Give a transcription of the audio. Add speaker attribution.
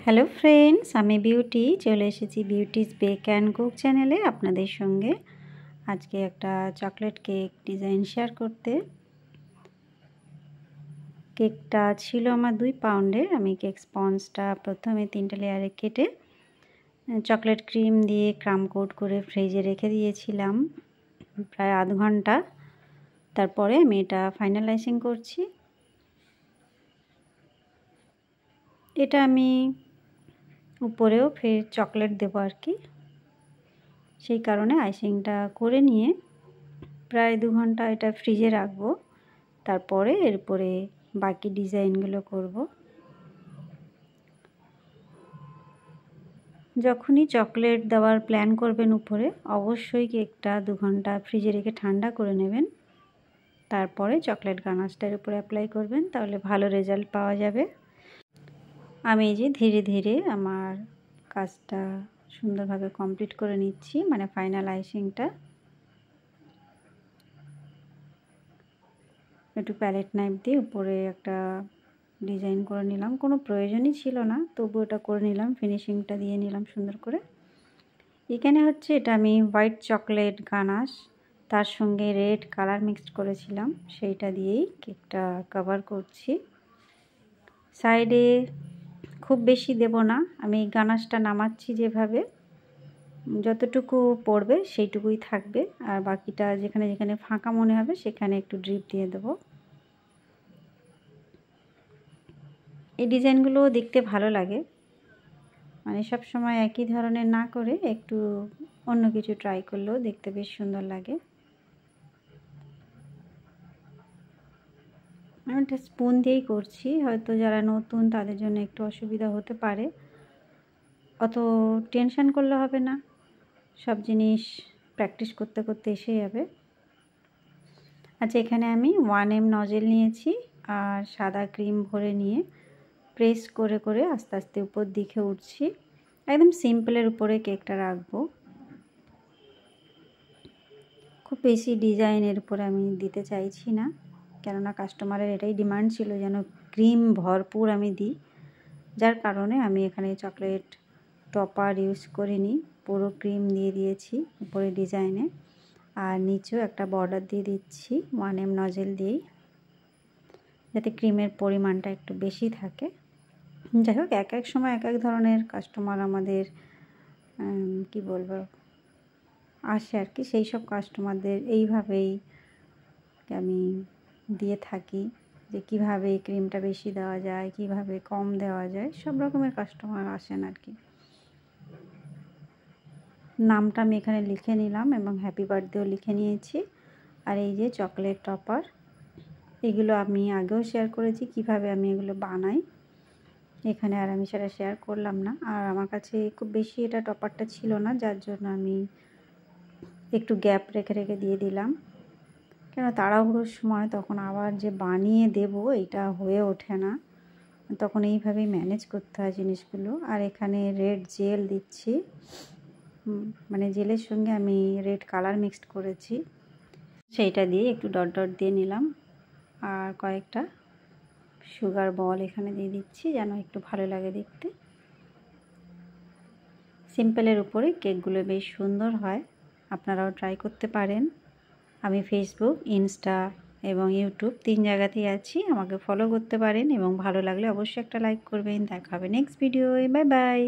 Speaker 1: Hello friends, আমি beauty চলে এসেছি বিউটিস বেক অ্যান্ড কুক চ্যানেলে আপনাদের সঙ্গে আজকে একটা চকলেট কেক ডিজাইন শেয়ার করতে। কেকটা ছিল আমার 2 পাউন্ডের। আমি কেক স্পঞ্জটা প্রথমে 3টে লেয়ারে কেটে চকলেট ক্রিম দিয়ে ক্রাম কোট করে ফ্রিজে রেখে দিয়েছিলাম প্রায় আধ ঘন্টা। তারপরে আমি এটা ফাইনালাইজিং করছি। এটা আমি উপরেও ফের চকলেট দেবো আর কি, সেই কারণে আইসিংটা করে নিয়ে প্রায় 2 ঘন্টা এটা ফ্রিজে রাখবো। তারপরে এরপরে বাকি ডিজাইনগুলো করব। যখনই চকলেট দেওয়ার প্ল্যান করবেন উপরে, অবশ্যই কেকটা 2 ঘন্টা ফ্রিজে রেখে ঠান্ডা করে নেবেন। তারপরে চকলেট গানাশটার উপরে অ্যাপ্লাই করবেন, তাহলে ভালো রেজাল্ট পাওয়া যাবে। আমি এই যে ধীরে ধীরে আমার কাজটা সুন্দরভাবে কমপ্লিট করে নিচ্ছি, মানে ফাইনাল আইসিংটা। একটু প্যালেট নাইফ দিয়ে উপরে একটা ডিজাইন করে নিলাম, কোনো প্রয়োজনই ছিল না, তবু এটা করে নিলাম, ফিনিশিংটা দিয়ে নিলাম সুন্দর করে। এখানে হচ্ছে এটা আমি হোয়াইট চকলেট গানাশ, তার সঙ্গে রেড কালার মিক্সড করেছিলাম, সেইটা দিয়েই কেকটা কভার করছি। সাইডে খুব বেশি দেব না, আমি গানাশটা নামাচ্ছি যেভাবে, যতটুকু পড়বে সেইটুকুই থাকবে, আর বাকিটা যেখানে যেখানে ফাঁকা মনে হবে সেখানে একটু ড্রিপ দিয়ে দেবো। এই ডিজাইনগুলো দেখতে ভালো লাগে, মানে সব সময় একই ধরনের না করে একটু অন্য কিছু ট্রাই করলেও দেখতে বেশ সুন্দর লাগে। আমি একটা স্পুন দিয়েই করছি, হয়তো যারা নতুন তাদের জন্য একটু অসুবিধা হতে পারে, অত টেনশন করলে হবে না, সব জিনিস প্র্যাকটিস করতে করতে এসে যাবে। আচ্ছা, এখানে আমি 1M নজেল নিয়েছি আর সাদা ক্রিম ভরে নিয়ে প্রেস করে করে আস্তে আস্তে উপর দিকে উঠছি। একদম সিম্পলের উপরে কেকটা রাখবো, খুব বেশি ডিজাইনের উপরে আমি দিতে চাইছি না, কেননা কাস্টমারের এটাই ডিমান্ড ছিল যেন ক্রিম ভরপুর আমি দিই। যার কারণে আমি এখানে চকলেট টপার ইউজ করিনি, পুরো ক্রিম দিয়ে দিয়েছি উপরে ডিজাইনে, আর নিচেও একটা বর্ডার দিয়ে দিচ্ছি 1M নজেল দিয়েই, যাতে ক্রিমের পরিমাণটা একটু বেশি থাকে। যাই হোক, এক এক সময় এক এক ধরনের কাস্টমার আমাদের কি বলবো আসে আর কি, সেই সব কাস্টমারদের এইভাবেই আমি দিয়ে থাকি, যে কিভাবে ক্রিমটা বেশি দেওয়া যায়, কিভাবে কম দেওয়া যায়, সব রকমের কাস্টমার আসেন আর কি। নামটা আমি এখানে লিখে নিলাম এবং হ্যাপি বার্থডেও লিখে নিয়েছি। আর এই যে চকলেট টপার, এগুলো আমি আগেও শেয়ার করেছি কিভাবে আমি এগুলো বানাই, এখানে আর আমি সেটা শেয়ার করলাম না। আর আমার কাছে খুব বেশি এটা টপারটা ছিল না, যার জন্য আমি একটু গ্যাপ রেখে রেখে দিয়ে দিলাম, কেন তাড়াহুড়োর সময় তখন আবার যে বানিয়ে দেব এটা হয়ে ওঠে না, তখন এইভাবেই ম্যানেজ করতে হয় জিনিসগুলো। আর এখানে রেড জেল দিচ্ছি, মানে জেলের সঙ্গে আমি রেড কালার মিক্সড করেছি, সেইটা দিয়ে একটু ডট ডট দিয়ে নিলাম। আর কয়েকটা সুগার বল এখানে দিয়ে দিচ্ছি যেন একটু ভালো লাগে দেখতে। সিম্পলের উপরে কেকগুলো বেশ সুন্দর হয়, আপনারাও ট্রাই করতে পারেন। আমি ফেসবুক, ইনস্টা এবং ইউটিউব 3 জায়গাতেই আছি, আমাকে ফলো করতে পারেন এবং ভালো লাগলে অবশ্যই একটা লাইক করবেন। দেখা হবে নেক্সট ভিডিওয়। Bye bye.